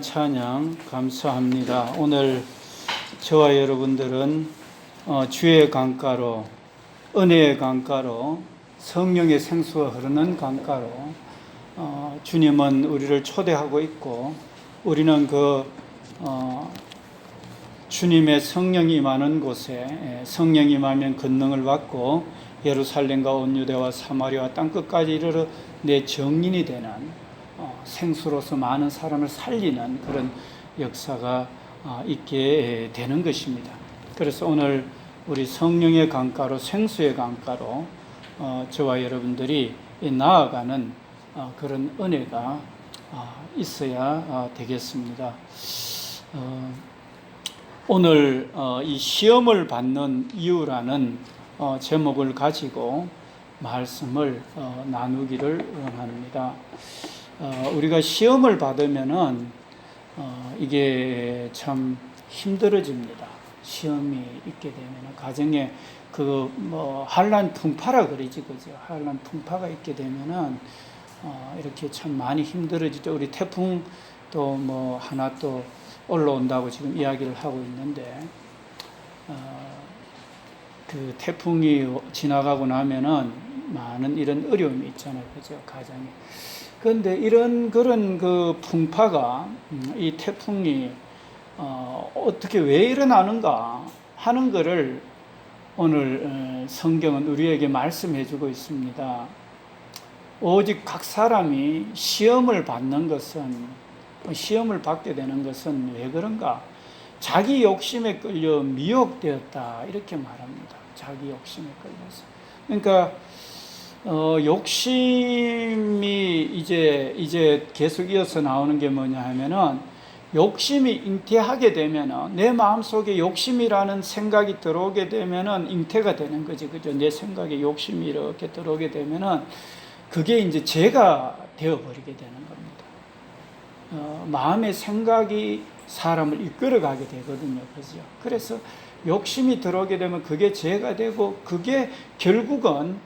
찬양 감사합니다. 오늘 저와 여러분들은 주의 강가로, 은혜의 강가로, 성령의 생수가 흐르는 강가로 주님은 우리를 초대하고 있고, 우리는 주님의 성령이 임하는 곳에 성령이 임하면 권능을 받고 예루살렘과 온 유대와 사마리아 땅끝까지 이르러 내 정인이 되는 생수로서 많은 사람을 살리는 그런 역사가 있게 되는 것입니다. 그래서 오늘 우리 성령의 강가로, 생수의 강가로 저와 여러분들이 나아가는 그런 은혜가 있어야 되겠습니다. 오늘 이 시험을 받는 이유라는 제목을 가지고 말씀을 나누기를 원합니다. 우리가 시험을 받으면은 이게 참 힘들어집니다. 시험이 있게 되면은 가정에 한란 풍파라 그러지, 그죠? 한란 풍파가 있게 되면은 이렇게 참 많이 힘들어지죠. 우리 태풍 또 하나 또 올라온다고 지금 이야기를 하고 있는데, 그 태풍이 지나가고 나면은 많은 이런 어려움이 있잖아요, 그죠? 가정에. 그런데 그런 풍파가, 이 태풍이 어떻게 왜 일어나는가 하는 것을 오늘 성경은 우리에게 말씀해 주고 있습니다. 오직 각 사람이 시험을 받게 되는 것은 왜 그런가? 자기 욕심에 끌려 미혹되었다, 이렇게 말합니다. 자기 욕심에 끌려서. 그러니까 욕심이 이제 계속 이어서 나오는 게 뭐냐 하면은, 욕심이 잉태하게 되면은, 내 마음속에 욕심이라는 생각이 들어오게 되면은 잉태가 되는 거지, 그죠? 내 생각에 욕심이 이렇게 들어오게 되면은 그게 이제 죄가 되어버리게 되는 겁니다. 마음의 생각이 사람을 이끌어가게 되거든요, 그죠? 그래서 욕심이 들어오게 되면 그게 죄가 되고, 그게 결국은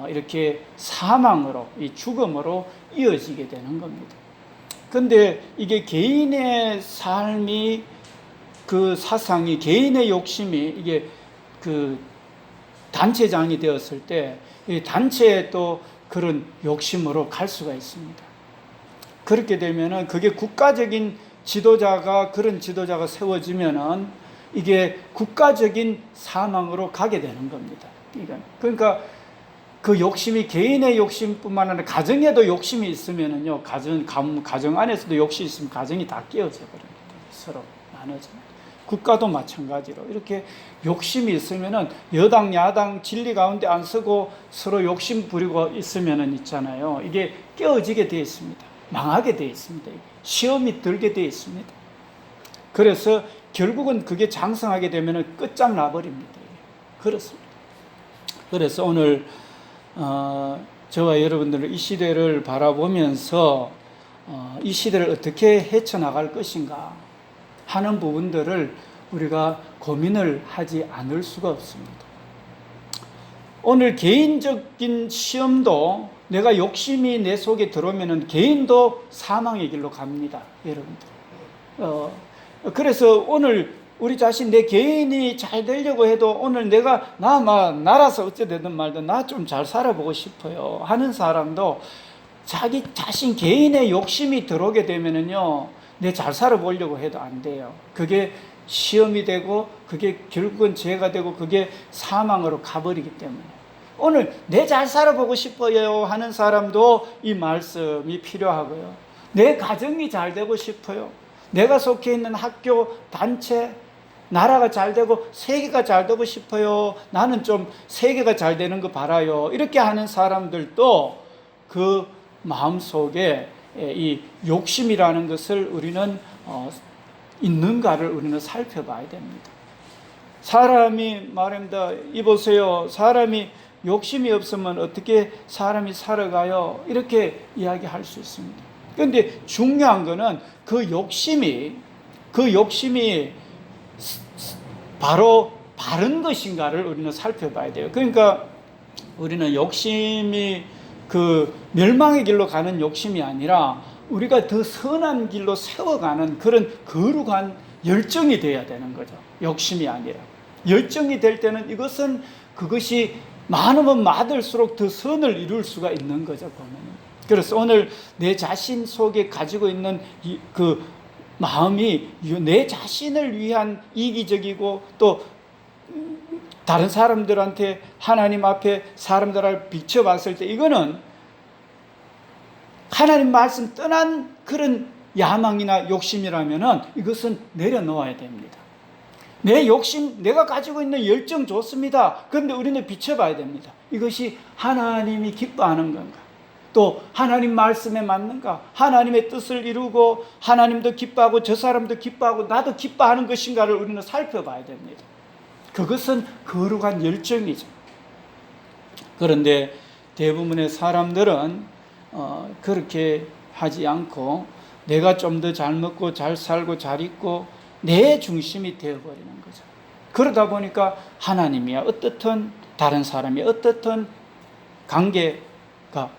이렇게 사망으로, 이 죽음으로 이어지게 되는 겁니다. 근데 이게 개인의 삶이, 그 사상이, 개인의 욕심이 이게 단체장이 되었을 때, 이 단체에 또 그런 욕심으로 갈 수가 있습니다. 그렇게 되면은 그게 그런 지도자가 세워지면은 이게 국가적인 사망으로 가게 되는 겁니다. 그러니까 그 욕심이 개인의 욕심뿐만 아니라 가정에도 욕심이 있으면은요, 가정 안에서도 욕심이 있으면 가정이 다 깨어져 버립니다. 서로 나눠집니다. 국가도 마찬가지로 이렇게 욕심이 있으면은 여당 야당 진리 가운데 안 서고 서로 욕심 부리고 있으면은 있잖아요, 이게 깨어지게 되어 있습니다. 망하게 되어 있습니다. 시험이 들게 되어 있습니다. 그래서 결국은 그게 장성하게 되면은 끝장나 버립니다. 그렇습니다. 그래서 오늘 저와 여러분들은 이 시대를 바라보면서 이 시대를 어떻게 헤쳐나갈 것인가 하는 부분들을 우리가 고민을 하지 않을 수가 없습니다. 오늘 개인적인 시험도, 내가 욕심이 내 속에 들어오면은 개인도 사망의 길로 갑니다, 여러분들. 그래서 오늘 우리 자신, 내 개인이 잘 되려고 해도 오늘 내가 나라서 어찌되든 말든 나 좀 잘 살아보고 싶어요 하는 사람도 자기 자신 개인의 욕심이 들어오게 되면은요, 내 잘 살아보려고 해도 안 돼요. 그게 시험이 되고, 그게 결국은 죄가 되고, 그게 사망으로 가버리기 때문에 오늘 내 잘 살아보고 싶어요 하는 사람도 이 말씀이 필요하고요. 내 가정이 잘 되고 싶어요, 내가 속해 있는 학교, 단체, 나라가 잘 되고 세계가 잘 되고 싶어요, 나는 좀 세계가 잘 되는 거 바라요, 이렇게 하는 사람들도 그 마음속에 이 욕심이라는 것을 우리는 있는가를 우리는 살펴봐야 됩니다. 사람이 말합니다. 이보세요, 사람이 욕심이 없으면 어떻게 사람이 살아가요? 이렇게 이야기할 수 있습니다. 그런데 중요한 거는 그 욕심이 바로 바른 것인가를 우리는 살펴봐야 돼요. 그러니까 우리는 욕심이 그 멸망의 길로 가는 욕심이 아니라 우리가 더 선한 길로 세워가는 그런 거룩한 열정이 되어야 되는 거죠. 욕심이 아니라. 열정이 될 때는 이것은 그것이 많으면 많을수록 더 선을 이룰 수가 있는 거죠, 보면. 그래서 오늘 내 자신 속에 가지고 있는 그 마음이 내 자신을 위한 이기적이고 또 다른 사람들한테 하나님 앞에 사람들을 비춰봤을 때 이거는 하나님 말씀 떠난 그런 야망이나 욕심이라면은 이것은 내려놓아야 됩니다. 내 욕심, 내가 가지고 있는 열정 좋습니다. 그런데 우리는 비춰봐야 됩니다. 이것이 하나님이 기뻐하는 건가? 또 하나님 말씀에 맞는가? 하나님의 뜻을 이루고 하나님도 기뻐하고 저 사람도 기뻐하고 나도 기뻐하는 것인가를 우리는 살펴봐야 됩니다. 그것은 거룩한 열정이죠. 그런데 대부분의 사람들은 그렇게 하지 않고 내가 좀 더 잘 먹고 잘 살고 잘 있고 내 중심이 되어버리는 거죠. 그러다 보니까 하나님이야 어떻든 다른 사람이 어떻든 관계가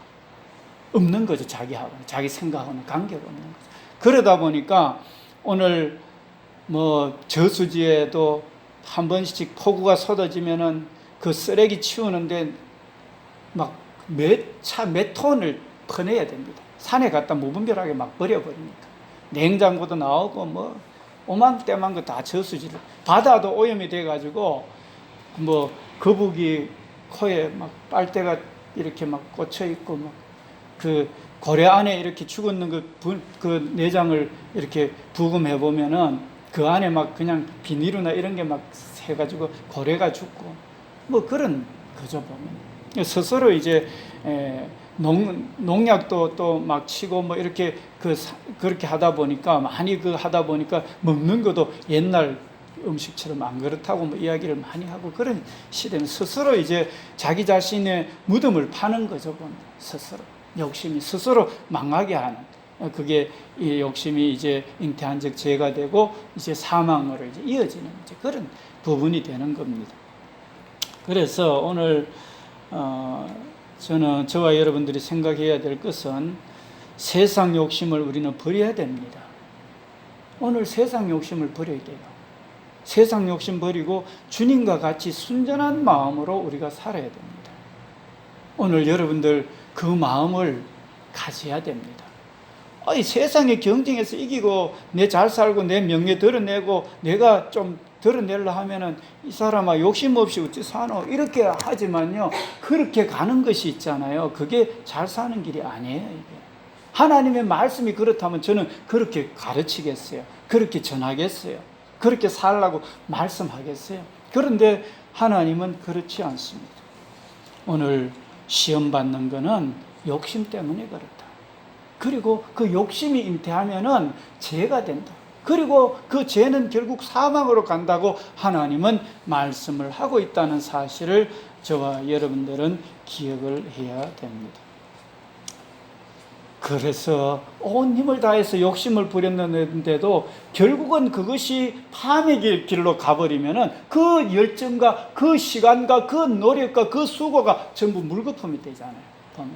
없는 거죠. 자기하고는, 자기 생각하고는 관계가 없는 거죠. 그러다 보니까 오늘 뭐 저수지에도 한 번씩 폭우가 쏟아지면은 그 쓰레기 치우는데 막 몇 톤을 퍼내야 됩니다. 산에 갖다 무분별하게 막 버려버리니까. 냉장고도 나오고 뭐 오만때만 거 다 저수지를. 바다도 오염이 돼가지고 뭐 거북이 코에 막 빨대가 이렇게 막 꽂혀 있고 막 그 고래 안에 이렇게 죽었는 그 내장을 이렇게 부검해 보면은 그 안에 막 그냥 비닐이나 이런 게 막 해가지고 고래가 죽고 뭐 그런 거죠 보면. 스스로 이제 농약도 또 막 치고 뭐 이렇게 그렇게 하다 보니까 많이 하다 보니까 먹는 것도 옛날 음식처럼 안 그렇다고 뭐 이야기를 많이 하고 그런 시대는 스스로 이제 자기 자신의 무덤을 파는 거죠 보면. 스스로 욕심이 스스로 망하게 하는 그게 이 욕심이 이제 잉태한 즉 죄가 되고 이제 사망으로 이제 이어지는 이제 그런 부분이 되는 겁니다. 그래서 오늘 저는 저와 여러분들이 생각해야 될 것은 세상 욕심을 우리는 버려야 됩니다. 오늘 세상 욕심을 버려야 돼요. 세상 욕심 버리고 주님과 같이 순전한 마음으로 우리가 살아야 됩니다. 오늘 여러분들 그 마음을 가져야 됩니다. 세상의 경쟁에서 이기고 내 잘 살고 내 명예 드러내고 내가 좀 드러내려 하면은 이 사람아 욕심 없이 어찌 사노 이렇게 하지만요 그렇게 가는 것이 있잖아요. 그게 잘 사는 길이 아니에요. 이게 하나님의 말씀이 그렇다면 저는 그렇게 가르치겠어요. 그렇게 전하겠어요. 그렇게 살라고 말씀하겠어요. 그런데 하나님은 그렇지 않습니다. 오늘 시험 받는 거는 욕심 때문에 그렇다. 그리고 그 욕심이 잉태하면은 죄가 된다. 그리고 그 죄는 결국 사망으로 간다고 하나님은 말씀을 하고 있다는 사실을 저와 여러분들은 기억을 해야 됩니다. 그래서 온 힘을 다해서 욕심을 부렸는데도 결국은 그것이 파멸의 길로 가버리면은 그 열정과 그 시간과 그 노력과 그 수고가 전부 물거품이 되잖아요. 보면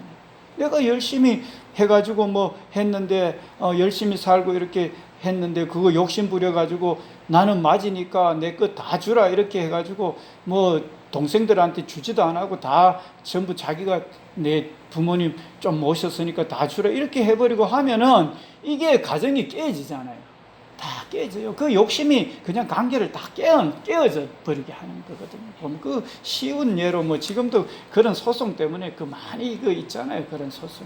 내가 열심히 해가지고 뭐 했는데 열심히 살고 이렇게 했는데 그거 욕심 부려가지고 나는 맞으니까 내 거 다 주라 이렇게 해가지고 뭐 동생들한테 주지도 안 하고 다 전부 자기가 내 부모님 좀 모셨으니까 다 주라 이렇게 해버리고 하면은 이게 가정이 깨지잖아요. 다 깨져요. 그 욕심이 그냥 관계를 다 깨어져 버리게 하는 거거든요. 보면 그 쉬운 예로 뭐 지금도 그런 소송 때문에 그 많이 그 있잖아요. 그런 소송.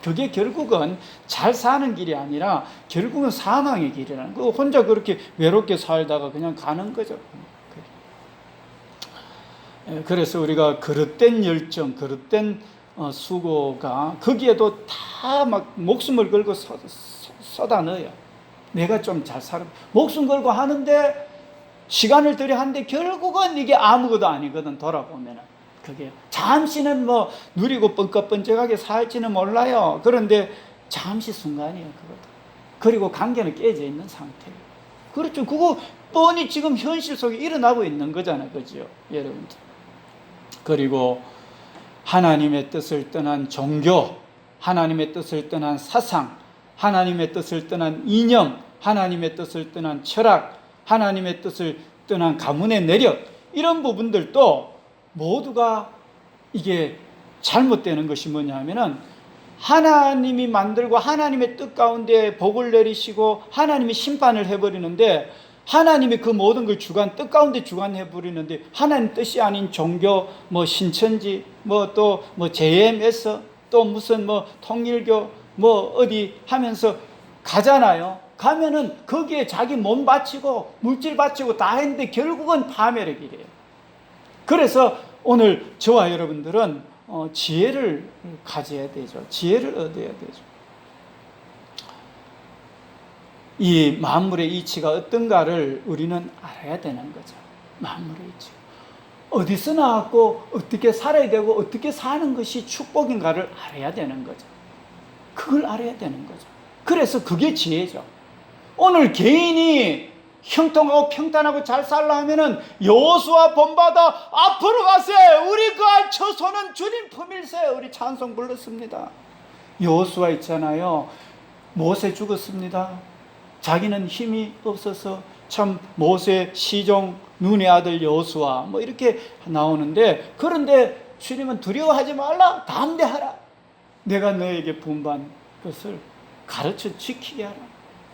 그게 결국은 잘 사는 길이 아니라 결국은 사망의 길이라는 거. 혼자 그렇게 외롭게 살다가 그냥 가는 거죠. 그래서 우리가 그릇된 열정, 그릇된 수고가 거기에도 다 막 목숨을 걸고 쏟아 넣어요. 내가 좀 잘 살아 목숨 걸고 하는데 시간을 들여 하는데 결국은 이게 아무것도 아니거든. 돌아보면은 그게 잠시는 뭐 누리고 뻥긋번쩍하게 살지는 몰라요. 그런데 잠시 순간이에요. 그것도. 그리고 관계는 깨져 있는 상태예요. 그렇죠. 그거 뻔히 지금 현실 속에 일어나고 있는 거잖아요. 그죠 여러분들. 그리고 하나님의 뜻을 떠난 종교, 하나님의 뜻을 떠난 사상, 하나님의 뜻을 떠난 이념, 하나님의 뜻을 떠난 철학, 하나님의 뜻을 떠난 가문의 내력, 이런 부분들도 모두가 이게 잘못되는 것이 뭐냐 하면은 하나님이 만들고 하나님의 뜻 가운데 복을 내리시고 하나님이 심판을 해버리는데, 하나님이 그 모든 걸 뜻 가운데 주관해버리는데, 하나님 뜻이 아닌 종교, 뭐 신천지, 뭐 또 뭐 JMS, 또 무슨 뭐 통일교, 뭐 어디 하면서 가잖아요. 가면은 거기에 자기 몸 바치고 물질 바치고 다 했는데 결국은 파멸의 길이에요. 그래서 오늘 저와 여러분들은 지혜를 가져야 되죠. 지혜를 얻어야 되죠. 이 만물의 이치가 어떤가를 우리는 알아야 되는 거죠. 만물의 이치. 어디서 나왔고 어떻게 살아야 되고 어떻게 사는 것이 축복인가를 알아야 되는 거죠. 그걸 알아야 되는 거죠. 그래서 그게 지혜죠. 오늘 개인이 형통하고 평탄하고 잘 살라 하면은 여호수아 본받아 앞으로 가세요. 우리 그 처소는 주님 품일세. 우리 찬송 불렀습니다. 여호수아 있잖아요. 모세 죽었습니다. 자기는 힘이 없어서 참 모세 시종 눈의 아들 여호수아 뭐 이렇게 나오는데, 그런데 주님은 두려워하지 말라. 담대하라. 내가 너에게 분반 것을 가르쳐 지키게 하라.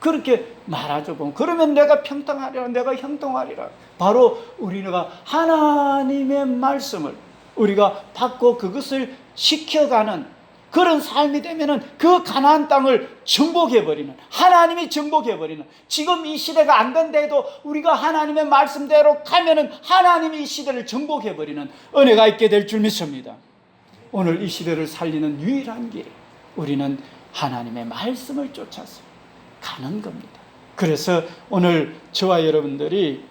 그렇게 말하죠. 그러면 내가 평등하리라, 내가 형통하리라. 바로 우리가 하나님의 말씀을 우리가 받고 그것을 지켜가는 그런 삶이 되면은 그 가나안 땅을 정복해버리는, 하나님이 정복해버리는, 지금 이 시대가 안 된다 해도 우리가 하나님의 말씀대로 가면은 하나님이 이 시대를 정복해버리는 은혜가 있게 될 줄 믿습니다. 오늘 이 시대를 살리는 유일한 길, 우리는 하나님의 말씀을 쫓아서 가는 겁니다. 그래서 오늘 저와 여러분들이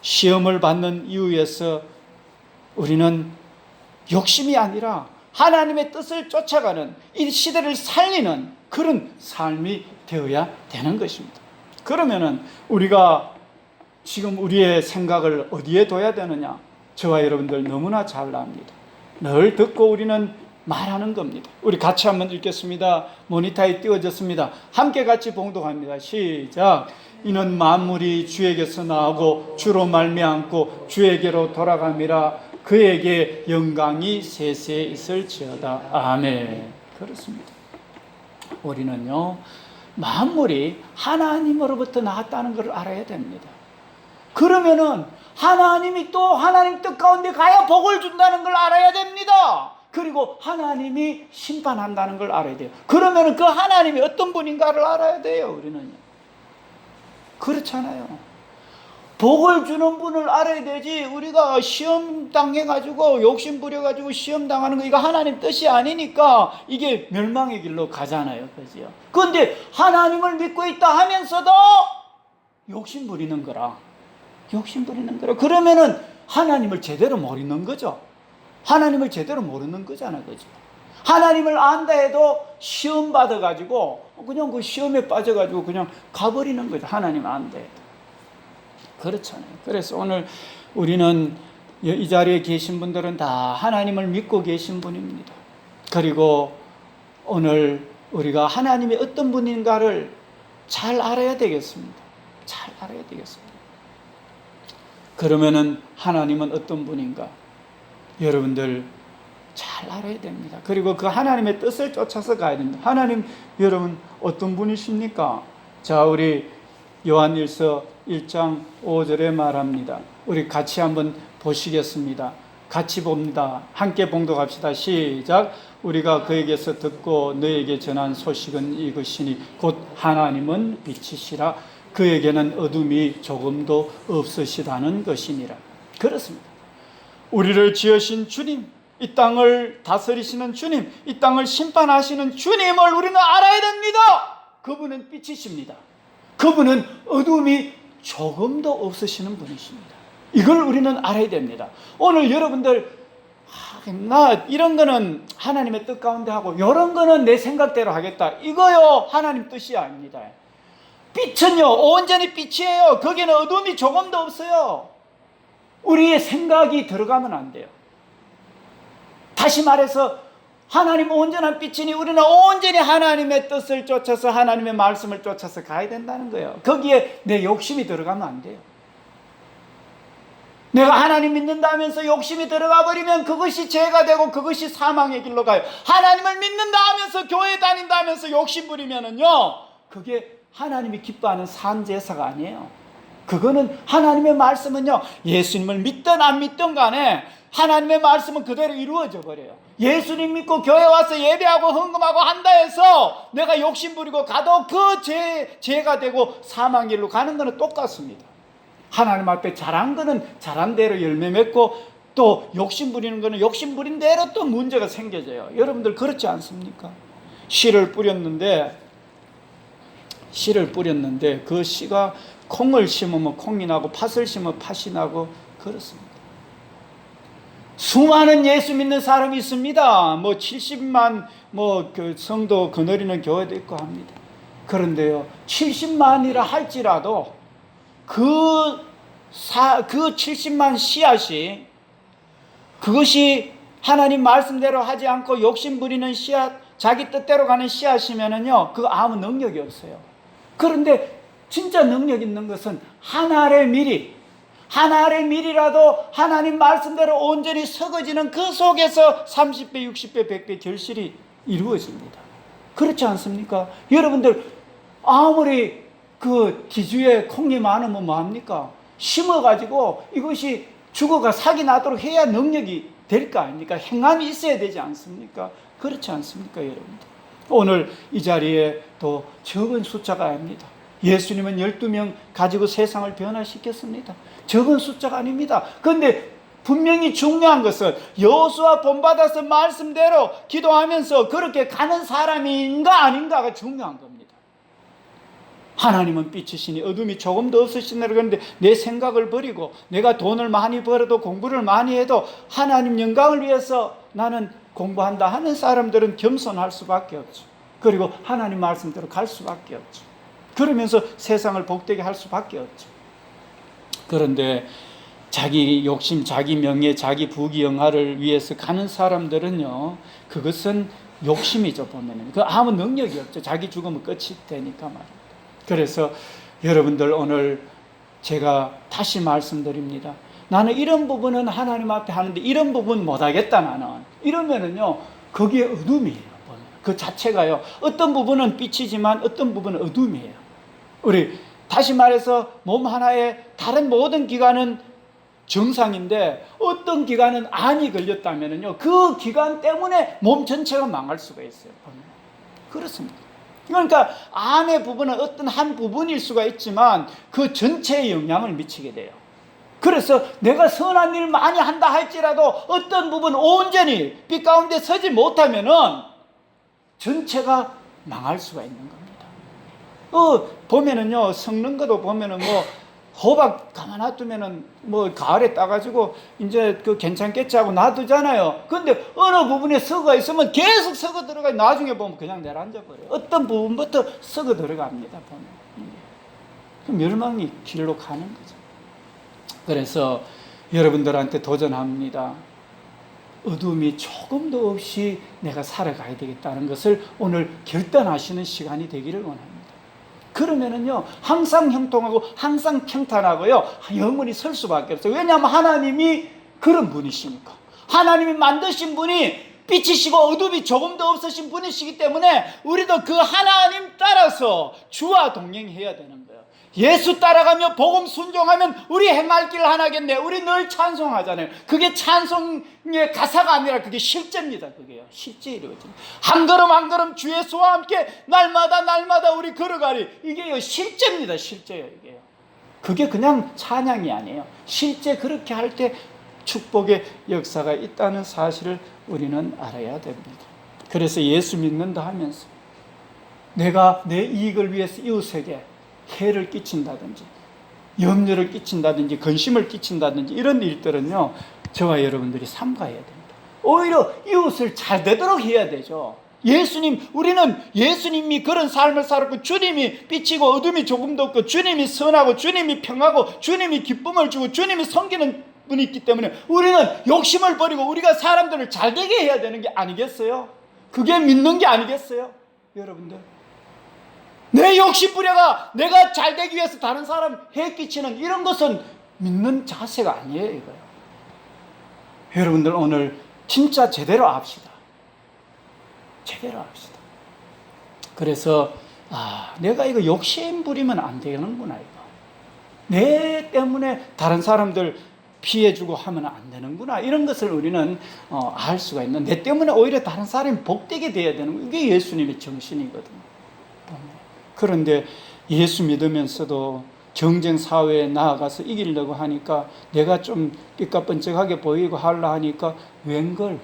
시험을 받는 이유에서 우리는 욕심이 아니라 하나님의 뜻을 쫓아가는, 이 시대를 살리는 그런 삶이 되어야 되는 것입니다. 그러면은 우리가 지금 우리의 생각을 어디에 둬야 되느냐? 저와 여러분들 너무나 잘 압니다. 늘 듣고 우리는 말하는 겁니다. 우리 같이 한번 읽겠습니다. 모니터에 띄워졌습니다. 함께 같이 봉독합니다. 시작. 이는 만물이 주에게서 나오고 주로 말미암고 주에게로 돌아감이라. 그에게 영광이 세세에 있을지어다. 아멘. 그렇습니다. 우리는요, 만물이 하나님으로부터 나왔다는 것을 알아야 됩니다. 그러면은 하나님이 또 하나님 뜻 가운데 가야 복을 준다는 걸 알아야 됩니다. 그리고 하나님이 심판한다는 걸 알아야 돼요. 그러면은 그 하나님이 어떤 분인가를 알아야 돼요. 우리는요. 그렇잖아요. 복을 주는 분을 알아야 되지, 우리가 시험 당해가지고 욕심 부려가지고 시험 당하는 거, 이거 하나님 뜻이 아니니까 이게 멸망의 길로 가잖아요. 그죠? 그런데 하나님을 믿고 있다 하면서도 욕심 부리는 거라. 욕심 부리는 거라. 그러면은 하나님을 제대로 모르는 거죠. 하나님을 제대로 모르는 거잖아. 그죠? 하나님을 안다 해도 시험 받아가지고 그냥 그 시험에 빠져가지고 그냥 가버리는 거죠. 하나님 안다 해도. 그렇잖아요. 그래서 오늘 우리는 이 자리에 계신 분들은 다 하나님을 믿고 계신 분입니다. 그리고 오늘 우리가 하나님이 어떤 분인가를 잘 알아야 되겠습니다. 잘 알아야 되겠습니다. 그러면은 하나님은 어떤 분인가? 여러분들 잘 알아야 됩니다. 그리고 그 하나님의 뜻을 쫓아서 가야 됩니다. 하나님, 여러분 어떤 분이십니까? 자, 우리 요한일서 1장 5절에 말합니다. 우리 같이 한번 보시겠습니다. 같이 봅니다. 함께 봉독합시다. 시작. 우리가 그에게서 듣고 너에게 전한 소식은 이것이니 곧 하나님은 빛이시라. 그에게는 어둠이 조금도 없으시다는 것이니라. 그렇습니다. 우리를 지으신 주님, 이 땅을 다스리시는 주님, 이 땅을 심판하시는 주님을 우리는 알아야 됩니다. 그분은 빛이십니다. 그분은 어둠이 조금도 없으시는 분이십니다. 이걸 우리는 알아야 됩니다. 오늘 여러분들, 나 이런 거는 하나님의 뜻 가운데 하고 이런 거는 내 생각대로 하겠다, 이거요 하나님 뜻이 아닙니다. 빛은요 온전히 빛이에요. 거기는 어둠이 조금도 없어요. 우리의 생각이 들어가면 안 돼요. 다시 말해서 하나님 온전한 빛이니 우리는 온전히 하나님의 뜻을 쫓아서 하나님의 말씀을 쫓아서 가야 된다는 거예요. 거기에 내 욕심이 들어가면 안 돼요. 내가 하나님 믿는다 하면서 욕심이 들어가 버리면 그것이 죄가 되고 그것이 사망의 길로 가요. 하나님을 믿는다 하면서 교회 다닌다 하면서 욕심 부리면은요, 그게 하나님이 기뻐하는 산제사가 아니에요. 그거는 하나님의 말씀은요, 예수님을 믿든 안 믿든 간에 하나님의 말씀은 그대로 이루어져 버려요. 예수님 믿고 교회 와서 예배하고 헌금하고 한다 해서 내가 욕심 부리고 가도 그 죄가 되고 사망의 길로 가는 거는 똑같습니다. 하나님 앞에 잘한 거는 잘한 대로 열매 맺고, 또 욕심 부리는 거는 욕심 부린 대로 또 문제가 생겨져요. 여러분들 그렇지 않습니까? 씨를 뿌렸는데 그 씨가 콩을 심으면 콩이 나고 팥을 심으면 팥이 나고 그렇습니다. 수많은 예수 믿는 사람이 있습니다. 70만 그 성도 거느리는 교회도 있고 합니다. 그런데요, 70만이라 할지라도 그 70만 씨앗이, 그것이 하나님 말씀대로 하지 않고 욕심 부리는 씨앗, 자기 뜻대로 가는 씨앗이면은요, 그 아무 능력이 없어요. 그런데 진짜 능력 있는 것은 하나의 밀이라도 하나님 말씀대로 온전히 썩어지는 그 속에서 30배, 60배, 100배 결실이 이루어집니다. 그렇지 않습니까? 여러분들 아무리 그 기주에 콩이 많으면 뭐합니까? 심어가지고 이것이 죽어가 sak이 나도록 해야 능력이 될 거 아닙니까? 행함이 있어야 되지 않습니까? 그렇지 않습니까, 여러분들? 오늘 이 자리에 또 적은 숫자가 아닙니다. 예수님은 12명 가지고 세상을 변화시켰습니다. 적은 숫자가 아닙니다. 그런데 분명히 중요한 것은 여호수아 본받아서 말씀대로 기도하면서 그렇게 가는 사람인가 아닌가가 중요한 겁니다. 하나님은 빛이시니 어둠이 조금도 없으시네. 그런데 내 생각을 버리고 내가 돈을 많이 벌어도 공부를 많이 해도 하나님 영광을 위해서 나는 공부한다 하는 사람들은 겸손할 수밖에 없죠. 그리고 하나님 말씀대로 갈 수밖에 없죠. 그러면서 세상을 복되게 할 수밖에 없죠. 그런데 자기 욕심, 자기 명예, 자기 부귀영화를 위해서 가는 사람들은요, 그것은 욕심이죠. 보면은 그 아무 능력이 없죠. 자기 죽으면 끝이 되니까 말입니다. 그래서 여러분들, 오늘 제가 다시 말씀드립니다. 나는 이런 부분은 하나님 앞에 하는데 이런 부분 못하겠다, 나는. 이러면은요, 거기에 어둠이에요. 그 자체가요, 어떤 부분은 빛이지만 어떤 부분은 어둠이에요. 우리 다시 말해서 몸 하나에 다른 모든 기관은 정상인데 어떤 기관은 암이 걸렸다면은요, 그 기관 때문에 몸 전체가 망할 수가 있어요. 그렇습니다. 그러니까 암의 부분은 어떤 한 부분일 수가 있지만 그 전체에 영향을 미치게 돼요. 그래서 내가 선한 일을 많이 한다 할지라도 어떤 부분 온전히 빛 가운데 서지 못하면은 전체가 망할 수가 있는 겁니다. 보면은요, 섞는 것도 보면은 호박 가만 놔두면은 가을에 따가지고 이제 그 괜찮겠지 하고 놔두잖아요. 근데 어느 부분에 썩어 있으면 계속 썩어 들어가. 나중에 보면 그냥 내려앉아 버려요. 어떤 부분부터 썩어 들어갑니다. 보면 멸망이 길로 가는 거죠. 그래서 여러분들한테 도전합니다. 어둠이 조금도 없이 내가 살아가야 되겠다는 것을 오늘 결단하시는 시간이 되기를 원합니다. 그러면은요, 항상 형통하고 항상 평탄하고요, 영원히 설 수밖에 없어요. 왜냐하면 하나님이 그런 분이시니까. 하나님이 만드신 분이 빛이시고 어둠이 조금도 없으신 분이시기 때문에 우리도 그 하나님 따라서 주와 동행해야 되는 거예요. 예수 따라가며 복음 순종하면 우리 행할 길 하나겠네. 우리 늘 찬송하잖아요. 그게 찬송의 가사가 아니라 그게 실제입니다. 그게요, 실제 이루어집니다. 한 걸음 한 걸음 주 예수와 함께 날마다 우리 걸어가리. 이게요, 실제입니다. 실제요, 이게요. 그게 그냥 찬양이 아니에요. 실제 그렇게 할 때 축복의 역사가 있다는 사실을 우리는 알아야 됩니다. 그래서 예수 믿는다 하면서 내가 내 이익을 위해서 이웃에게 해를 끼친다든지 염려를 끼친다든지 근심을 끼친다든지 이런 일들은요, 저와 여러분들이 삼가해야 됩니다. 오히려 이웃을 잘 되도록 해야 되죠. 우리는 예수님이 그런 삶을 살았고, 주님이 빛이고 어둠이 조금도 없고, 주님이 선하고 주님이 평하고 주님이 기쁨을 주고 주님이 섬기는 분이 있기 때문에 우리는 욕심을 버리고 우리가 사람들을 잘 되게 해야 되는 게 아니겠어요? 그게 믿는 게 아니겠어요? 여러분들. 내 욕심 부려가 내가 잘 되기 위해서 다른 사람 해 끼치는 이런 것은 믿는 자세가 아니에요, 이거요. 여러분들 오늘 진짜 제대로 합시다. 제대로 합시다. 그래서 내가 이거 욕심 부리면 안 되는구나, 이거. 내 때문에 다른 사람들 피해주고 하면 안 되는구나. 이런 것을 우리는 알 수가 있는. 내 때문에 오히려 다른 사람이 복되게 돼야 되는 거. 이게 예수님의 정신이거든요. 그런데 예수 믿으면서도 경쟁 사회에 나아가서 이기려고 하니까 내가 좀 삐까뻔쩍하게 보이고 하려 하니까 웬걸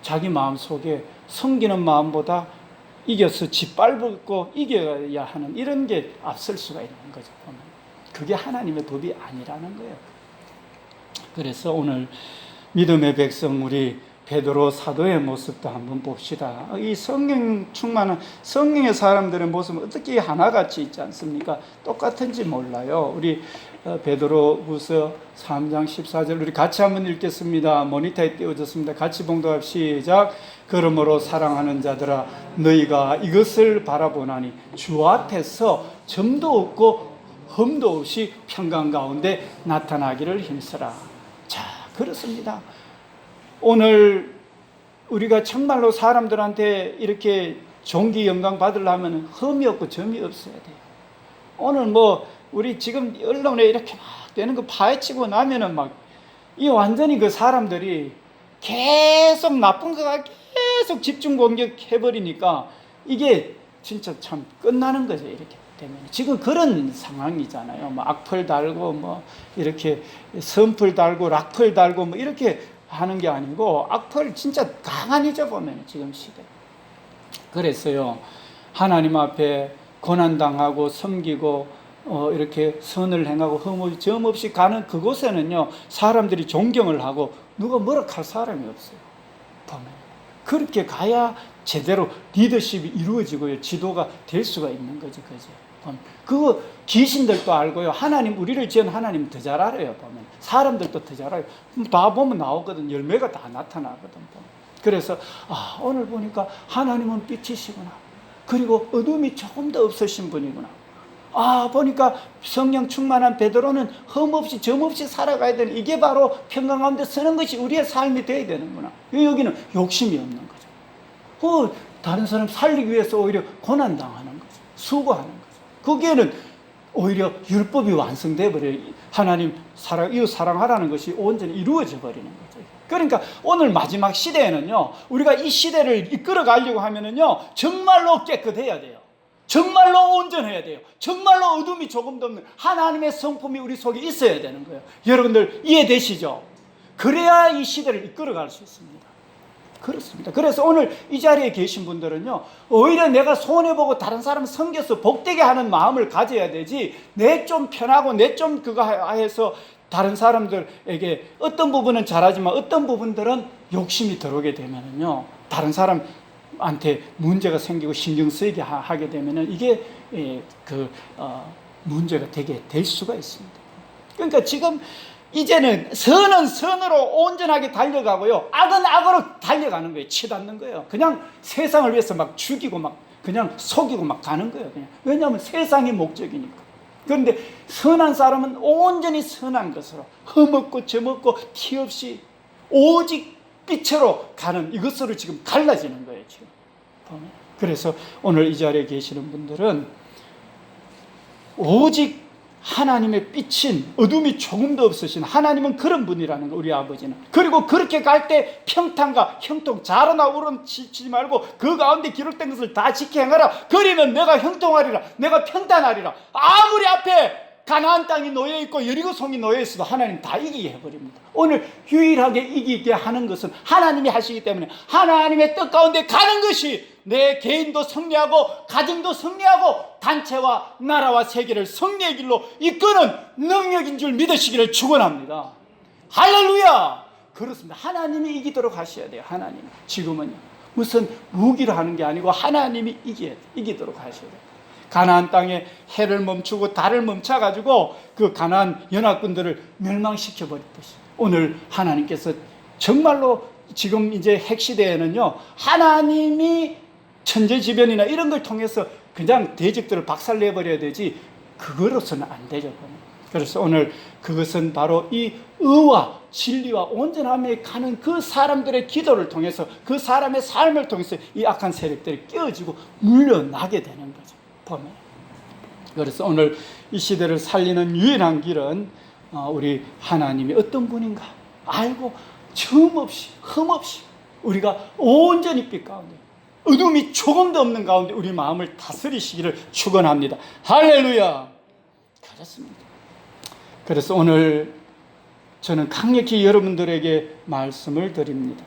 자기 마음속에 섬기는 마음보다 이겨서 짓밟고 이겨야 하는 이런 게 앞설 수가 있는 거죠. 그게 하나님의 법이 아니라는 거예요. 그래서 오늘 믿음의 백성 우리 베드로 사도의 모습도 한번 봅시다. 이 성령 충만한 성령의 사람들의 모습은 어떻게 하나같이 있지 않습니까? 똑같은지 몰라요. 우리 베드로후서 3장 14절 우리 같이 한번 읽겠습니다. 모니터에 띄워졌습니다. 같이 봉독합 시작. 그러므로 사랑하는 자들아 너희가 이것을 바라보나니 주 앞에서 점도 없고 흠도 없이 평강 가운데 나타나기를 힘쓰라. 자, 그렇습니다. 오늘 우리가 정말로 사람들한테 이렇게 존귀 영광 받으려면 흠이 없고 점이 없어야 돼요. 오늘 우리 지금 언론에 이렇게 막 되는 거 파헤치고 나면은 이 완전히 그 사람들이 계속 나쁜 거가 계속 집중 공격해버리니까 이게 진짜 참 끝나는 거죠, 이렇게 되면. 지금 그런 상황이잖아요. 악플 달고 이렇게 선플 달고 락플 달고 이렇게 하는 게 아니고 악플 진짜 강한이죠, 보면 지금 시대. 그래서요, 하나님 앞에 고난당하고 섬기고 이렇게 선을 행하고 흠없이 점 없이 가는 그곳에는요 사람들이 존경을 하고 누가 뭐라 할 사람이 없어요, 보면. 그렇게 가야 제대로 리더십이 이루어지고요 지도가 될 수가 있는 거죠, 그죠? 그거 귀신들도 알고요. 하나님, 우리를 지은 하나님 더 잘 알아요, 보면. 사람들도 더 잘 알아요. 다 보면 나오거든. 열매가 다 나타나거든, 보면. 그래서 오늘 보니까 하나님은 빛이시구나. 그리고 어둠이 조금 더 없으신 분이구나. 보니까 성령 충만한 베드로는 흠없이 점없이 살아가야 되는, 이게 바로 평강 가운데 서는 것이 우리의 삶이 되어야 되는구나. 여기는 욕심이 없는 거죠. 다른 사람 살리기 위해서 오히려 고난당하는 거죠. 수고하는 거죠. 거기에는 오히려 율법이 완성돼 버려요. 하나님 이웃 사랑하라는 것이 온전히 이루어져 버리는 거죠. 그러니까 오늘 마지막 시대에는요, 우리가 이 시대를 이끌어 가려고 하면은요, 정말로 깨끗해야 돼요. 정말로 온전해야 돼요. 정말로 어둠이 조금도 없는 하나님의 성품이 우리 속에 있어야 되는 거예요. 여러분들 이해되시죠? 그래야 이 시대를 이끌어 갈 수 있습니다. 그렇습니다. 그래서 오늘 이 자리에 계신 분들은요, 오히려 내가 손해보고 다른 사람 섬겨서 복되게 하는 마음을 가져야 되지, 내 좀 편하고 내 좀 그거 해서 다른 사람들에게 어떤 부분은 잘하지만 어떤 부분들은 욕심이 들어오게 되면은요, 다른 사람한테 문제가 생기고 신경 쓰이게 하게 되면은 이게 문제가 되게 될 수가 있습니다. 그러니까 지금 이제는 선은 선으로 온전하게 달려가고요, 악은 악으로 달려가는 거예요. 치닫는 거예요. 그냥 세상을 위해서 막 죽이고 그냥 속이고 가는 거예요. 그냥. 왜냐하면 세상이 목적이니까. 그런데 선한 사람은 온전히 선한 것으로 흠없고 점없고 티 없이 오직 빛으로 가는 이것으로 지금 갈라지는 거예요, 지금. 그래서 오늘 이 자리에 계시는 분들은 오직 하나님의 빛인, 어둠이 조금도 없으신 하나님은 그런 분이라는 거, 우리 아버지는. 그리고 그렇게 갈 때 평탄과 형통, 자로나 우러치지 말고 그 가운데 기록된 것을 다 지켜 행하라. 그러면 내가 형통하리라, 내가 평탄하리라. 아무리 앞에 가나안 땅이 놓여있고 여리고 성이 놓여있어도 하나님 다 이기게 해버립니다. 오늘 유일하게 이기게 하는 것은 하나님이 하시기 때문에 하나님의 뜻 가운데 가는 것이 내 개인도 승리하고 가정도 승리하고 단체와 나라와 세계를 승리의 길로 이끄는 능력인 줄 믿으시기를 축원합니다. 할렐루야. 그렇습니다. 하나님이 이기도록 하셔야 돼요. 하나님. 지금은요, 무슨 무기로 하는 게 아니고 하나님이 이기도록 하셔야 돼요. 가나안 땅에 해를 멈추고 달을 멈춰가지고 그 가나안 연합군들을 멸망시켜버렸듯이 오늘 하나님께서 정말로 지금 이제 핵시대에는요, 하나님이 천재지변이나 이런 걸 통해서 그냥 대적들을 박살내버려야 되지, 그거로서는 안 되죠. 그래서 오늘 그것은 바로 이 의와 진리와 온전함에 가는 그 사람들의 기도를 통해서, 그 사람의 삶을 통해서 이 악한 세력들이 깨어지고 물려나게 되는 거죠, 보면. 그래서 오늘 이 시대를 살리는 유일한 길은 우리 하나님이 어떤 분인가 알고 점 없이 흠 없이 우리가 온전히 빛 가운데, 어둠이 조금도 없는 가운데 우리 마음을 다스리시기를 축원합니다. 할렐루야. 그렇습니다. 그래서 오늘 저는 강력히 여러분들에게 말씀을 드립니다.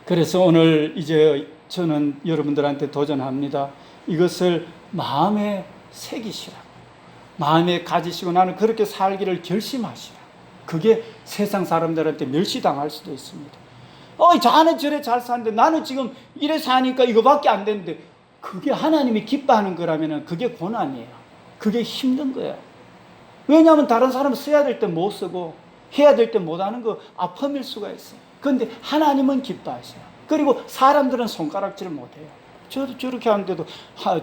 그래서 오늘 이제 저는 여러분들한테 도전합니다. 이것을 마음에 새기시라. 마음에 가지시고 나는 그렇게 살기를 결심하시라. 그게 세상 사람들한테 멸시당할 수도 있습니다. 자는 저래 잘 사는데 나는 지금 이래 사니까 이거밖에 안 되는데, 그게 하나님이 기뻐하는 거라면 그게 고난이에요. 그게 힘든 거예요. 왜냐하면 다른 사람은 써야 될 때 못 쓰고 해야 될 때 못 하는 거 아픔일 수가 있어요. 그런데 하나님은 기뻐하셔요. 그리고 사람들은 손가락질 못 해요. 저도 저렇게 하는데도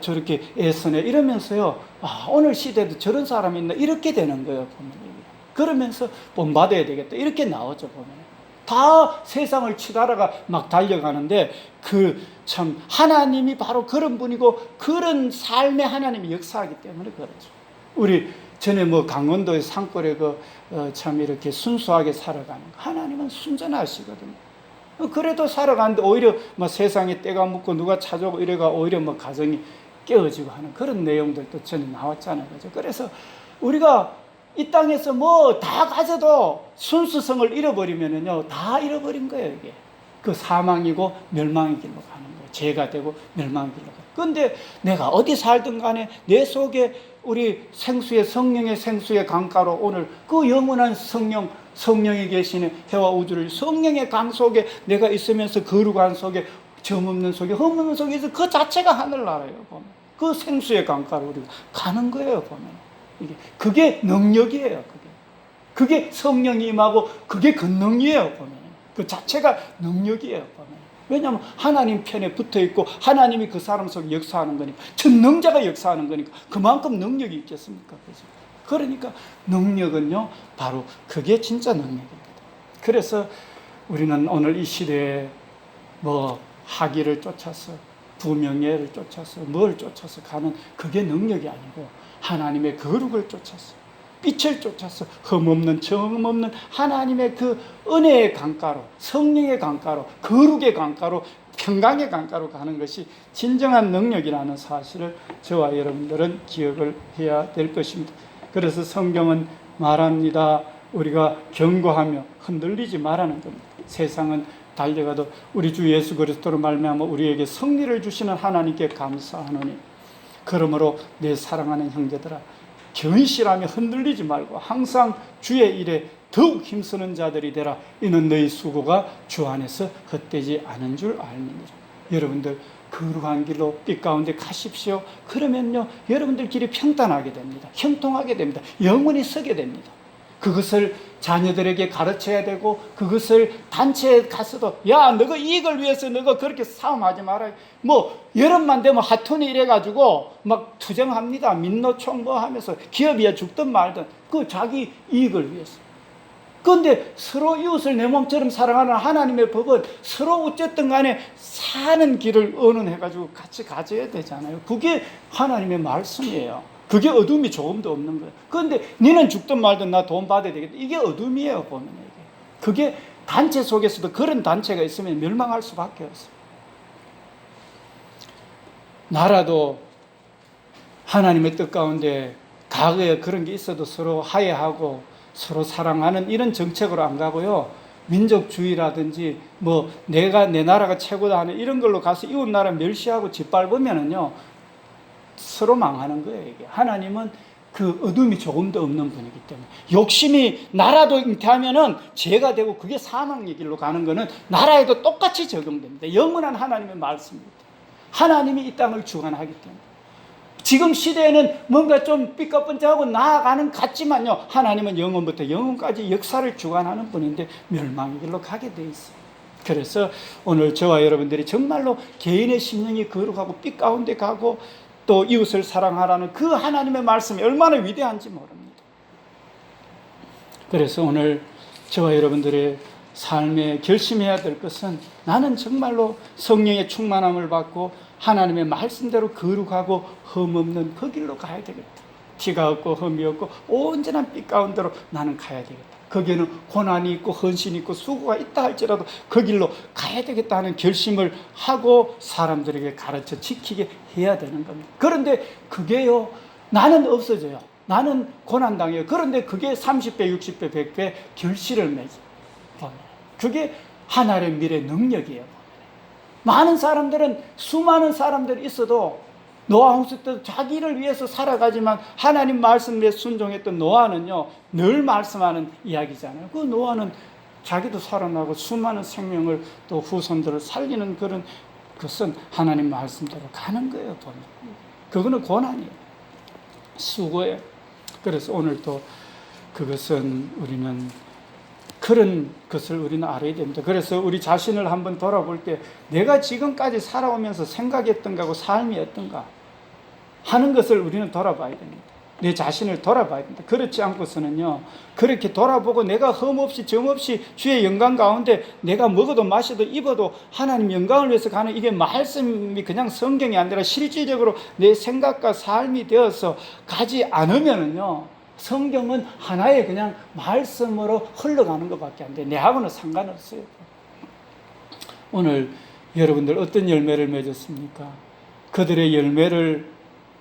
저렇게 애쓰네 이러면서요, 오늘 시대도 저런 사람이 있나 이렇게 되는 거예요, 보면. 그러면서 본받아야 되겠다 이렇게 나오죠, 보면. 다 세상을 치달아가 막 달려가는데, 참 하나님이 바로 그런 분이고 그런 삶에 하나님이 역사하기 때문에 그렇죠. 우리 전에 강원도의 산골에 참 이렇게 순수하게 살아가는, 하나님은 순전하시거든요. 그래도 살아가는데 오히려 세상에 때가 묻고 누가 찾아오고 이래가 오히려 가정이 깨어지고 하는 그런 내용들도 전에 나왔잖아요. 그죠? 그래서 우리가 이 땅에서 다 가져도 순수성을 잃어버리면은요, 다 잃어버린 거예요, 이게. 그 사망이고 멸망의 길로 가는 거예요. 죄가 되고 멸망의 길로 가요. 그런데 내가 어디 살든 간에 내 속에 우리 성령의 생수의 강가로 오늘 그 영원한 성령이 계시는 해와 우주를, 성령의 강 속에 내가 있으면서 거룩한 속에, 점 없는 속에, 흠 없는 속에서 그 자체가 하늘나라예요, 보면. 그 생수의 강가로 우리가 가는 거예요, 보면. 그게 능력이에요. 그게 성령이 임하고 그게 권능이에요, 보면. 그 자체가 능력이에요, 보면. 왜냐하면 하나님 편에 붙어 있고 하나님이 그 사람 속에 역사하는 거니까, 전능자가 역사하는 거니까 그만큼 능력이 있겠습니까? 그죠? 그러니까 능력은요, 바로 그게 진짜 능력입니다. 그래서 우리는 오늘 이 시대에 학위를 쫓아서, 부명예를 쫓아서, 뭘 쫓아서 가는 그게 능력이 아니고 하나님의 거룩을 쫓아서, 빛을 쫓아서, 흠없는 정 없는 하나님의 그 은혜의 강가로, 성령의 강가로, 거룩의 강가로, 평강의 강가로 가는 것이 진정한 능력이라는 사실을 저와 여러분들은 기억을 해야 될 것입니다. 그래서 성경은 말합니다. 우리가 경고하며 흔들리지 말라는 겁니다. 세상은 달려가도 우리 주 예수 그리스도로 말미암아 우리에게 승리를 주시는 하나님께 감사하노니, 그러므로 내 사랑하는 형제들아, 견실하며 흔들리지 말고 항상 주의 일에 더욱 힘쓰는 자들이 되라. 이는 너희 수고가 주 안에서 헛되지 않은 줄 알미니라. 여러분들 거룩한 길로 빛 가운데 가십시오. 그러면요, 여러분들 길이 평탄하게 됩니다. 형통하게 됩니다. 영원히 서게 됩니다. 그것을 자녀들에게 가르쳐야 되고, 그것을 단체에 가서도, 야, 너가 이익을 위해서 너가 그렇게 싸움하지 마라. 여름만 되면 하톤이 이래가지고 막 투쟁합니다. 민노총 하면서 기업이야 죽든 말든 그 자기 이익을 위해서. 그런데 서로 이웃을 내 몸처럼 사랑하는 하나님의 법은 서로 어쨌든 간에 사는 길을 언언해가지고 같이 가져야 되잖아요. 그게 하나님의 말씀이에요. 그게 어둠이 조금도 없는 거예요. 그런데 니는 죽든 말든 나 돈 받아야 되겠다. 이게 어둠이에요, 보면. 그게 단체 속에서도 그런 단체가 있으면 멸망할 수밖에 없어요. 나라도 하나님의 뜻 가운데 과거에 그런 게 있어도 서로 화해하고 서로 사랑하는 이런 정책으로 안 가고요, 민족주의라든지 내가 내 나라가 최고다 하는 이런 걸로 가서 이웃 나라 멸시하고 짓밟으면은요, 서로 망하는 거예요, 이게. 하나님은 그 어둠이 조금도 없는 분이기 때문에. 욕심이 나라도 잉태하면은 죄가 되고 그게 사망의 길로 가는 거는 나라에도 똑같이 적용됩니다. 영원한 하나님의 말씀입니다. 하나님이 이 땅을 주관하기 때문에. 지금 시대에는 뭔가 좀 삐까뻔쩍하고 나아가는 것 같지만요, 하나님은 영원부터 영원까지 역사를 주관하는 분인데 멸망의 길로 가게 돼 있어요. 그래서 오늘 저와 여러분들이 정말로 개인의 심령이 거룩하고 빛 가운데 가고 또 이웃을 사랑하라는 그 하나님의 말씀이 얼마나 위대한지 모릅니다. 그래서 오늘 저와 여러분들의 삶에 결심해야 될 것은, 나는 정말로 성령의 충만함을 받고 하나님의 말씀대로 거룩하고 흠없는 그 길로 가야 되겠다. 티가 없고 흠이 없고 온전한 빛 가운데로 나는 가야 되겠다. 거기에는 고난이 있고 헌신이 있고 수고가 있다 할지라도 그 길로 가야 되겠다 하는 결심을 하고 사람들에게 가르쳐 지키게 해야 되는 겁니다. 그런데 그게요, 나는 없어져요. 나는 고난당해요. 그런데 그게 30배, 60배, 100배 결실을 맺어요. 그게 하나님의 미래 능력이에요. 많은 사람들은, 수많은 사람들이 있어도, 노아 홍수 때도 자기를 위해서 살아가지만 하나님 말씀에 순종했던 노아는요, 늘 말씀하는 이야기잖아요. 그 노아는 자기도 살아나고 수많은 생명을 또 후손들을 살리는 그런 것은 하나님 말씀대로 가는 거예요. 보면 그거는 고난이에요. 수고예요. 그래서 오늘 또 그것은 우리는 그런 것을 우리는 알아야 됩니다. 그래서 우리 자신을 한번 돌아볼 때 내가 지금까지 살아오면서 생각했던 거하고 삶이 어떤가 하는 것을 우리는 돌아봐야 됩니다. 내 자신을 돌아봐야 됩니다. 그렇지 않고서는요, 그렇게 돌아보고 내가 흠없이 점없이 주의 영광 가운데 내가 먹어도 마셔도 입어도 하나님 영광을 위해서 가는, 이게 말씀이 그냥 성경이 아니라 실질적으로 내 생각과 삶이 되어서 가지 않으면은요, 성경은 하나의 그냥 말씀으로 흘러가는 것밖에 안 돼. 내하고는 상관없어요. 오늘 여러분들 어떤 열매를 맺었습니까? 그들의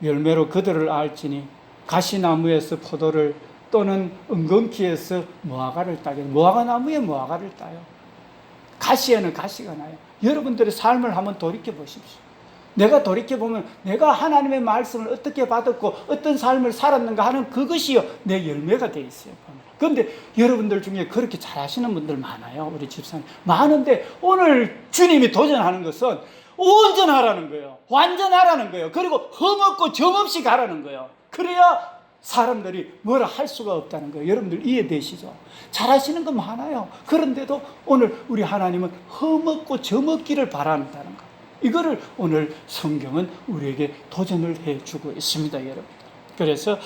열매로 그들을 알지니 가시나무에서 포도를, 또는 은근키에서 무화과를 따게. 무화과나무에 무화과를 따요. 가시에는 가시가 나요. 여러분들의 삶을 한번 돌이켜 보십시오. 내가 돌이켜보면 내가 하나님의 말씀을 어떻게 받았고 어떤 삶을 살았는가 하는 그것이요, 내 열매가 돼 있어요. 그런데 여러분들 중에 그렇게 잘하시는 분들 많아요. 우리 집사님 많은데, 오늘 주님이 도전하는 것은 온전하라는 거예요. 완전하라는 거예요. 그리고 흠없고 점없이 가라는 거예요. 그래야 사람들이 뭐라 할 수가 없다는 거예요. 여러분들 이해되시죠? 잘하시는 건 많아요. 그런데도 오늘 우리 하나님은 흠없고 점없기를 바란다는 거예요. 이거를 오늘 성경은 우리에게 도전을 해주고 있습니다, 여러분. 그래서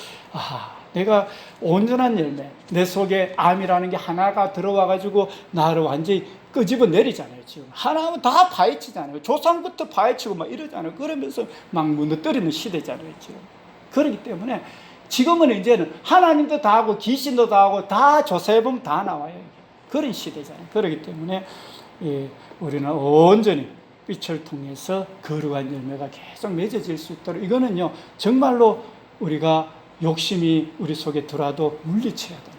내가 온전한 열매, 내 속에 암이라는 게 하나가 들어와가지고 나를 완전히 끄집어 내리잖아요. 지금 하나하면 다 파헤치잖아요. 조상부터 파헤치고 막 이러잖아요. 그러면서 막 무너뜨리는 시대잖아요, 지금. 그렇기 때문에 지금은 이제는 하나님도 다 하고 귀신도 다 하고 다 조사해 보면 다 나와요. 그런 시대잖아요. 그렇기 때문에 우리는 온전히 빛을 통해서 거룩한 열매가 계속 맺어질 수 있도록, 이거는요 정말로 우리가 욕심이 우리 속에 들어와도 물리쳐야 됩니다.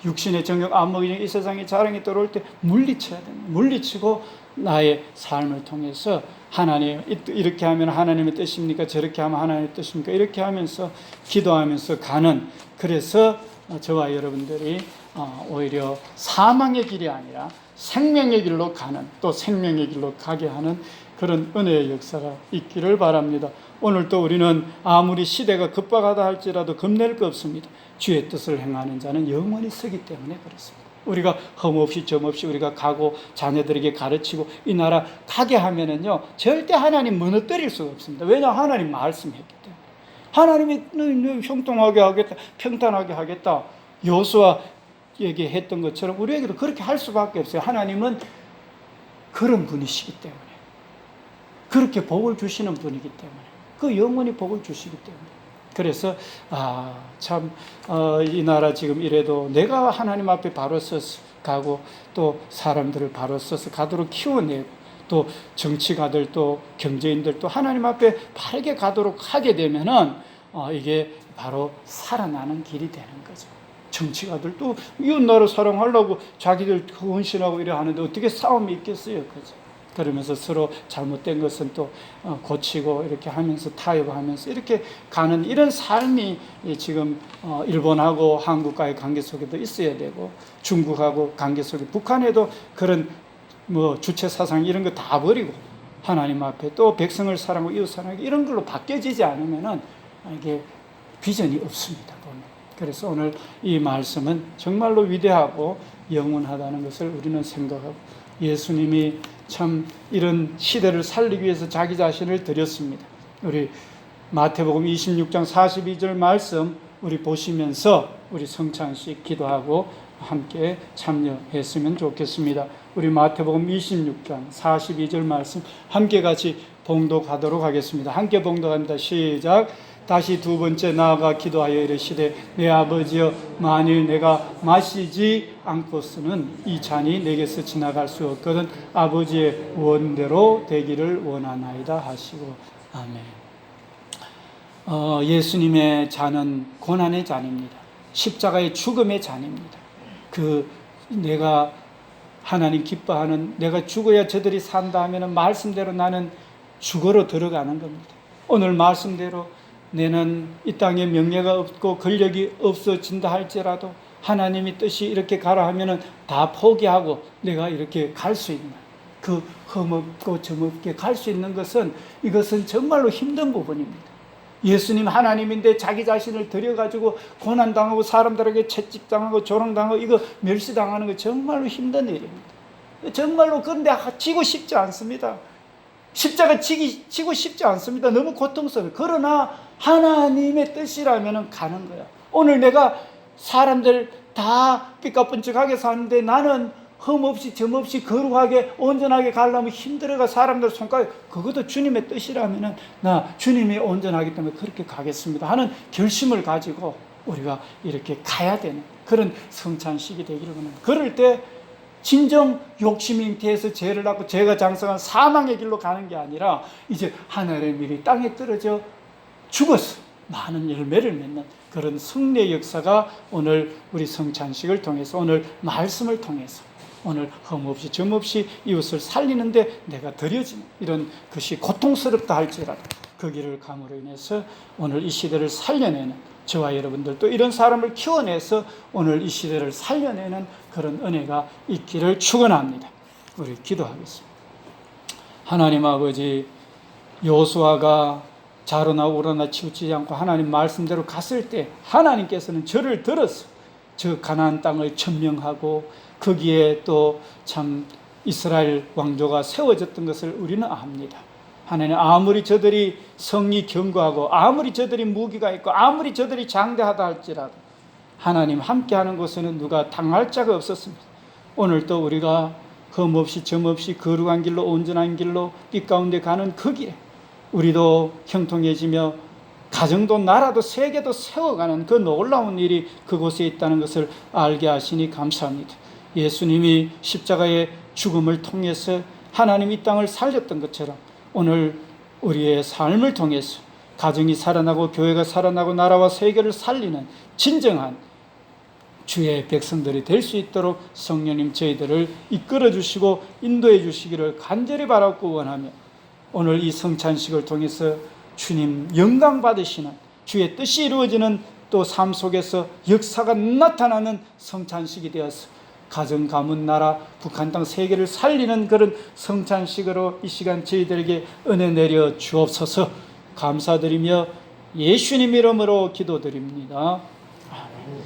육신의 정욕, 안목이 이 세상의 자랑이 들어올 때 물리쳐야 됩니다. 물리치고 나의 삶을 통해서 하나님, 이렇게 하면 하나님의 뜻입니까? 저렇게 하면 하나님의 뜻입니까? 이렇게 하면서 기도하면서 가는, 그래서 저와 여러분들이 오히려 사망의 길이 아니라 생명의 길로 가는, 또 생명의 길로 가게 하는 그런 은혜의 역사가 있기를 바랍니다. 오늘도 우리는 아무리 시대가 급박하다 할지라도 겁낼 거 없습니다. 주의 뜻을 행하는 자는 영원히 서기 때문에 그렇습니다. 우리가 흠없이 점없이 우리가 가고 자녀들에게 가르치고 이 나라 가게 하면은요, 절대 하나님 무너뜨릴 수가 없습니다. 왜냐하면 하나님 말씀했기 때문에. 하나님이 형통하게 하겠다, 평탄하게 하겠다, 여호수아 얘기했던 것처럼 우리에게도 그렇게 할 수밖에 없어요. 하나님은 그런 분이시기 때문에, 그렇게 복을 주시는 분이기 때문에, 그 영원히 복을 주시기 때문에. 그래서 이 나라 지금 이래도 내가 하나님 앞에 바로 서서 가고, 또 사람들을 바로 서서 가도록 키워내고, 또 정치가들, 또 경제인들, 또 하나님 앞에 바르게 가도록 하게 되면은 이게 바로 살아나는 길이 되는 거죠. 정치가들도 이웃나라 사랑하려고 자기들 헌신하고 이래 하는데 어떻게 싸움이 있겠어요, 그죠? 그러면서 서로 잘못된 것은 또 고치고 이렇게 하면서 타협하면서 이렇게 가는 이런 삶이 지금 일본하고 한국과의 관계 속에도 있어야 되고, 중국하고 관계 속에, 북한에도 그런 주체 사상 이런 거 다 버리고 하나님 앞에 또 백성을 사랑하고 이웃 사랑하고 이런 걸로 바뀌어지지 않으면은 이게 비전이 없습니다. 보면. 그래서 오늘 이 말씀은 정말로 위대하고 영원하다는 것을 우리는 생각하고, 예수님이 참 이런 시대를 살리기 위해서 자기 자신을 드렸습니다. 우리 마태복음 26장 42절 말씀 우리 보시면서 우리 성찬식 기도하고 함께 참여했으면 좋겠습니다. 우리 마태복음 26장 42절 말씀 함께 같이 봉독하도록 하겠습니다. 함께 봉독합니다. 시작. 다시 두 번째 나아가 기도하여 이르시되 내 아버지여, 만일 내가 마시지 않고서는 이 잔이 내게서 지나갈 수 없거든 아버지의 원대로 되기를 원하나이다 하시고. 아멘. 예수님의 잔은 고난의 잔입니다. 십자가의 죽음의 잔입니다. 내가 하나님 기뻐하는, 내가 죽어야 저들이 산다 하면은 말씀대로 나는 죽어로 들어가는 겁니다. 오늘 말씀대로 내는 이 땅에 명예가 없고 권력이 없어진다 할지라도 하나님이 뜻이 이렇게 가라 하면은 다 포기하고 내가 이렇게 갈 수 있는, 그 흠없고 점없게 갈 수 있는 것은, 이것은 정말로 힘든 부분입니다. 예수님 하나님인데 자기 자신을 들여가지고 고난당하고 사람들에게 채찍당하고 조롱당하고 이거 멸시당하는 거 정말로 힘든 일입니다. 정말로. 그런데 지고 싶지 않습니다. 십자가 지고 싶지 않습니다. 너무 고통스러워요. 그러나 하나님의 뜻이라면 가는 거야. 오늘 내가 사람들 다 삐까뻔쩍하게 사는데 나는 흠없이 점없이 거룩하게 온전하게 가려면 힘들어가 사람들 손가락, 그것도 주님의 뜻이라면 나 주님이 온전하기 때문에 그렇게 가겠습니다 하는 결심을 가지고 우리가 이렇게 가야 되는 그런 성찬식이 되기를 원합니다. 그럴 때 진정 욕심이 잉태해서 죄를 낳고 죄가 장성한 사망의 길로 가는 게 아니라 이제 하늘의 밀이 땅에 떨어져 죽어서 많은 열매를 맺는 그런 승리의 역사가 오늘 우리 성찬식을 통해서, 오늘 말씀을 통해서, 오늘 흠없이 점없이 이웃을 살리는데 내가 드려지는 이런 것이 고통스럽다 할지라도 그 길을 감으로 인해서 오늘 이 시대를 살려내는, 저와 여러분들도 이런 사람을 키워내서 오늘 이 시대를 살려내는 그런 은혜가 있기를 축원합니다. 우리 기도하겠습니다. 하나님 아버지, 여호수아가 좌로나 우로나 치우치지 않고 하나님 말씀대로 갔을 때 하나님께서는 저를 들어서 저 가나안 땅을 점령하고 거기에 또 참 이스라엘 왕조가 세워졌던 것을 우리는 압니다. 하나님, 아무리 저들이 성이 견고하고 아무리 저들이 무기가 있고 아무리 저들이 장대하다 할지라도 하나님 함께하는 곳에는 누가 당할 자가 없었습니다. 오늘도 우리가 흠없이 점없이 거룩한 길로 온전한 길로 빛 가운데 가는 그 길에 우리도 형통해지며 가정도 나라도 세계도 세워가는 그 놀라운 일이 그곳에 있다는 것을 알게 하시니 감사합니다. 예수님이 십자가의 죽음을 통해서 하나님 이 땅을 살렸던 것처럼 오늘 우리의 삶을 통해서 가정이 살아나고 교회가 살아나고 나라와 세계를 살리는 진정한 주의 백성들이 될 수 있도록 성령님 저희들을 이끌어 주시고 인도해 주시기를 간절히 바라고 원하며, 오늘 이 성찬식을 통해서 주님 영광 받으시는 주의 뜻이 이루어지는 또 삶 속에서 역사가 나타나는 성찬식이 되어서 가정, 가문, 나라, 북한 땅 세계를 살리는 그런 성찬식으로 이 시간 저희들에게 은혜 내려 주옵소서. 감사드리며 예수님 이름으로 기도드립니다. 아멘.